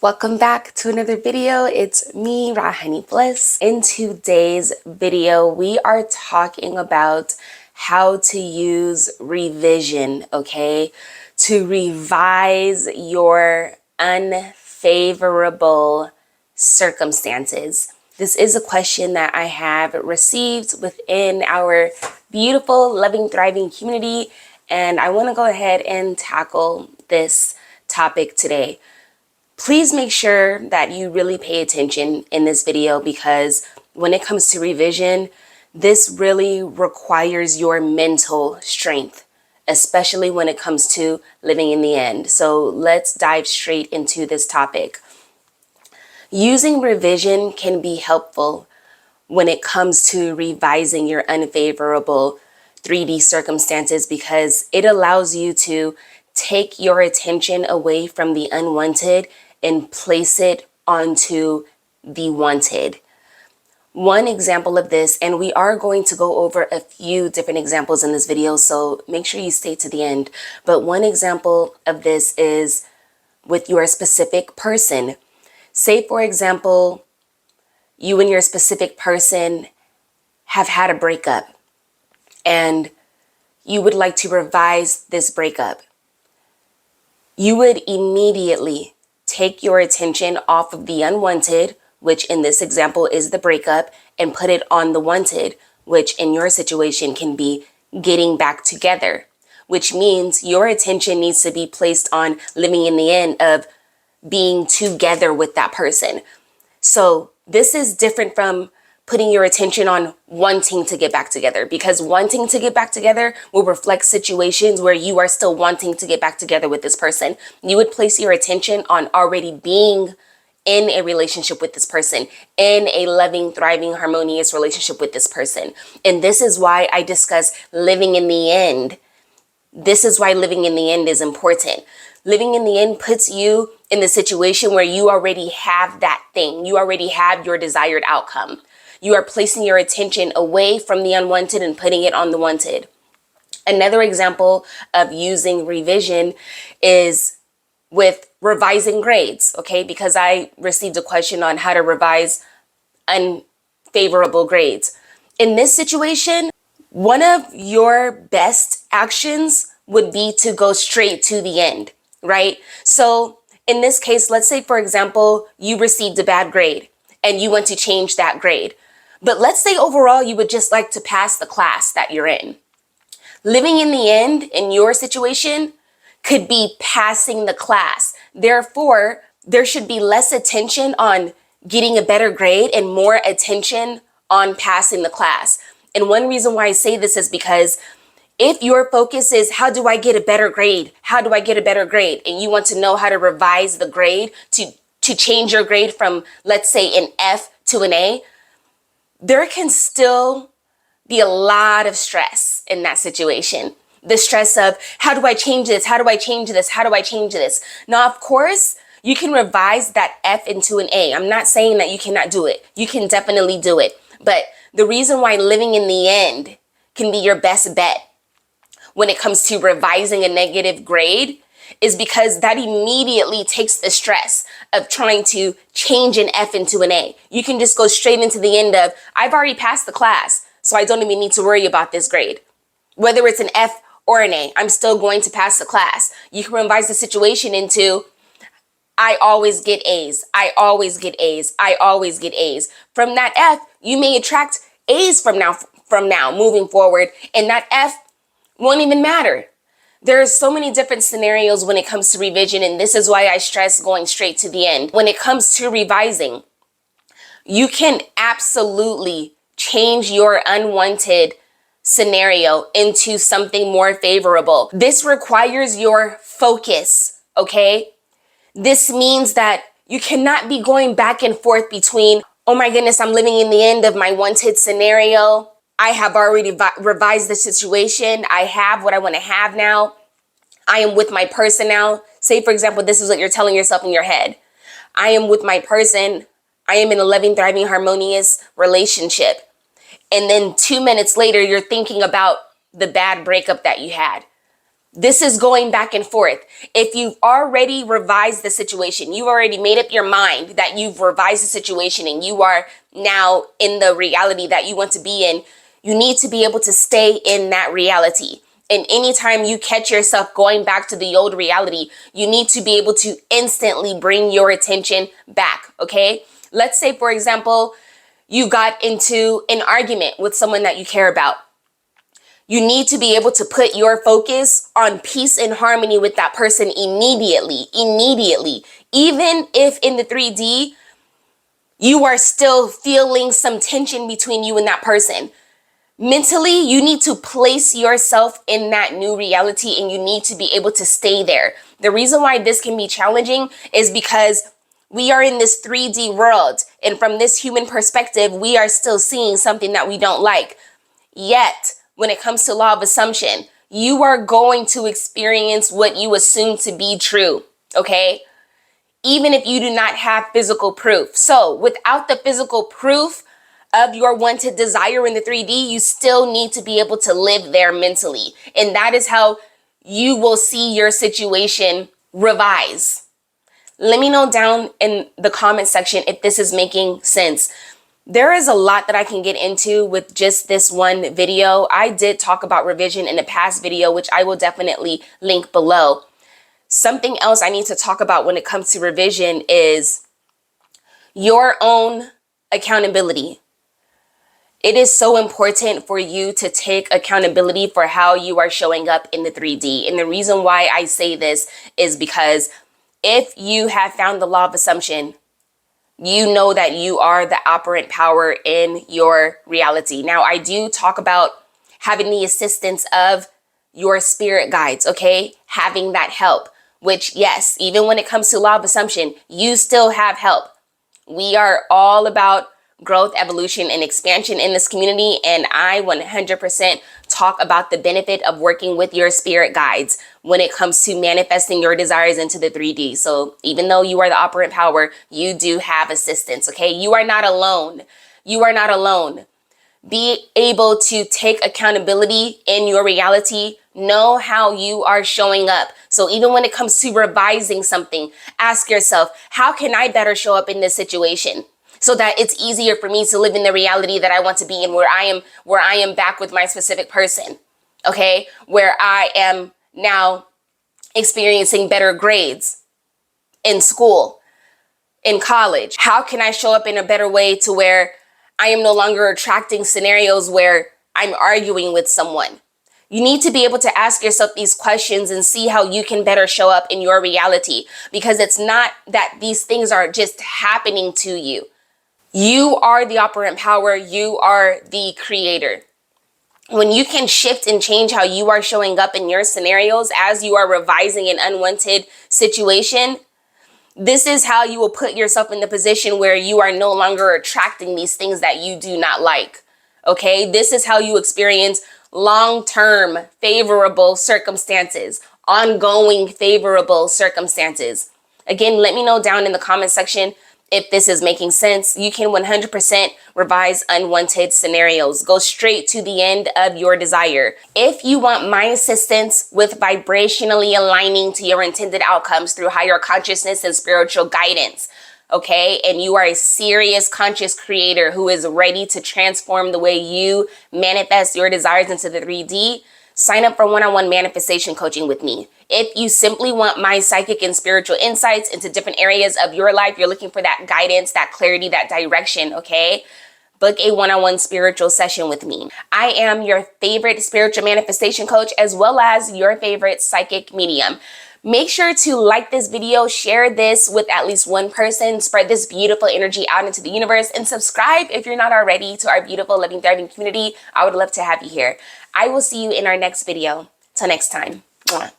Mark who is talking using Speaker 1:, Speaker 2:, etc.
Speaker 1: Welcome back to another video. It's me, rawhoneybliss. In today's video, we are talking about how to use revision, okay? To revise your unfavorable circumstances. This is a question that I have received within our beautiful, loving, thriving community, and I want to go ahead and tackle this topic today. Please make sure that you really pay attention in this video because when it comes to revision, this really requires your mental strength, especially when it comes to living in the end. So let's dive straight into this topic. Using revision can be helpful when it comes to revising your unfavorable 3D circumstances because it allows you to take your attention away from the unwanted and place it onto the wanted. One example of this, and we are going to go over a few different examples in this video, so make sure you stay to the end. But one example of this is with your specific person. Say, for example, you and your specific person have had a breakup and you would like to revise this breakup. You would immediately take your attention off of the unwanted, which in this example is the breakup, and put it on the wanted, which in your situation can be getting back together, which means your attention needs to be placed on living in the end of being together with that person. So this is different from putting your attention on wanting to get back together, because wanting to get back together will reflect situations where you are still wanting to get back together with this person. You would place your attention on already being in a relationship with this person, in a loving, thriving, harmonious relationship with this person. And this is why I discuss living in the end. This is why living in the end is important. Living in the end puts you in the situation where you already have that thing. You already have your desired outcome. You are placing your attention away from the unwanted and putting it on the wanted. Another example of using revision is with revising grades, okay? Because I received a question on how to revise unfavorable grades. In this situation, one of your best actions would be to go straight to the end, right? So in this case, let's say, for example, you received a bad grade and you want to change that grade. But let's say overall you would just like to pass the class that you're in. Living in the end in your situation could be passing the class. Therefore, there should be less attention on getting a better grade and more attention on passing the class. And one reason why I say this is because if your focus is how do I get a better grade? How do I get a better grade? And you want to know how to revise the grade to change your grade from, let's say, an F to an A, there can still be a lot of stress in that situation. The stress of how do I change this? How do I change this? How do I change this? Now, of course, you can revise that F into an A. I'm not saying that you cannot do it. You can definitely do it. But the reason why living in the end can be your best bet when it comes to revising a negative grade is because that immediately takes the stress of trying to change an F into an A. You can just go straight into the end of, I've already passed the class, so I don't even need to worry about this grade. Whether it's an F or an A, I'm still going to pass the class. You can revise the situation into, I always get A's. I always get A's. I always get A's. From that F, you may attract A's from now moving forward, and that F won't even matter. There are so many different scenarios when it comes to revision, and this is why I stress going straight to the end. When it comes to revising, you can absolutely change your unwanted scenario into something more favorable. This requires your focus, okay? This means that you cannot be going back and forth between, oh my goodness, I'm living in the end of my wanted scenario. I have already revised the situation. I have what I want to have now. I am with my person now. Say, for example, this is what you're telling yourself in your head. I am with my person. I am in a loving, thriving, harmonious relationship. And then 2 minutes later, you're thinking about the bad breakup that you had. This is going back and forth. If you've already revised the situation, you've already made up your mind that you've revised the situation and you are now in the reality that you want to be in, you need to be able to stay in that reality. And anytime you catch yourself going back to the old reality, you need to be able to instantly bring your attention back, okay? Let's say, for example, you got into an argument with someone that you care about. You need to be able to put your focus on peace and harmony with that person immediately. Even if in the 3D, you are still feeling some tension between you and that person. Mentally, you need to place yourself in that new reality and you need to be able to stay there. The reason why this can be challenging is because we are in this 3D world, and from this human perspective, we are still seeing something that we don't like. Yet, when it comes to law of assumption, you are going to experience what you assume to be true, okay? Even if you do not have physical proof. So without the physical proof of your wanted desire in the 3D, you still need to be able to live there mentally. And that is how you will see your situation revise. Let me know down in the comment section if this is making sense. There is a lot that I can get into with just this one video. I did talk about revision in a past video, which I will definitely link below. Something else I need to talk about when it comes to revision is your own accountability. It is so important for you to take accountability for how you are showing up in the 3D. And the reason why I say this is because if you have found the law of assumption, you know that you are the operant power in your reality. Now, I do talk about having the assistance of your spirit guides, okay? Having that help, which, yes, even when it comes to law of assumption, you still have help. We are all about growth, evolution, and expansion in this community, and I 100% talk about the benefit of working with your spirit guides when it comes to manifesting your desires into the 3D. So even though you are the operant power, you do have assistance, okay? You are not alone. You are not alone. Be able to take accountability in your reality. Know how you are showing up. So even when it comes to revising something, ask yourself, how can I better show up in this situation so that it's easier for me to live in the reality that I want to be in, where I am back with my specific person, okay? Where I am now experiencing better grades in school, in college. How can I show up in a better way to where I am no longer attracting scenarios where I'm arguing with someone? You need to be able to ask yourself these questions and see how you can better show up in your reality, because it's not that these things are just happening to you. You are the operant power. You are the creator. When you can shift and change how you are showing up in your scenarios as you are revising an unwanted situation, this is how you will put yourself in the position where you are no longer attracting these things that you do not like. Okay? This is how you experience long-term favorable circumstances, ongoing favorable circumstances. Again, let me know down in the comment section if this is making sense. You can 100% revise unwanted scenarios. Go straight to the end of your desire. If you want my assistance with vibrationally aligning to your intended outcomes through higher consciousness and spiritual guidance, okay, and you are a serious conscious creator who is ready to transform the way you manifest your desires into the 3D, sign up for one-on-one manifestation coaching with me. If you simply want my psychic and spiritual insights into different areas of your life, you're looking for that guidance, that clarity, that direction, okay? Book a one-on-one spiritual session with me. I am your favorite spiritual manifestation coach as well as your favorite psychic medium. Make sure to like this video, share this with at least one person, spread this beautiful energy out into the universe, and subscribe if you're not already to our beautiful Living Thriving community. I would love to have you here. I will see you in our next video. Till next time. Mwah.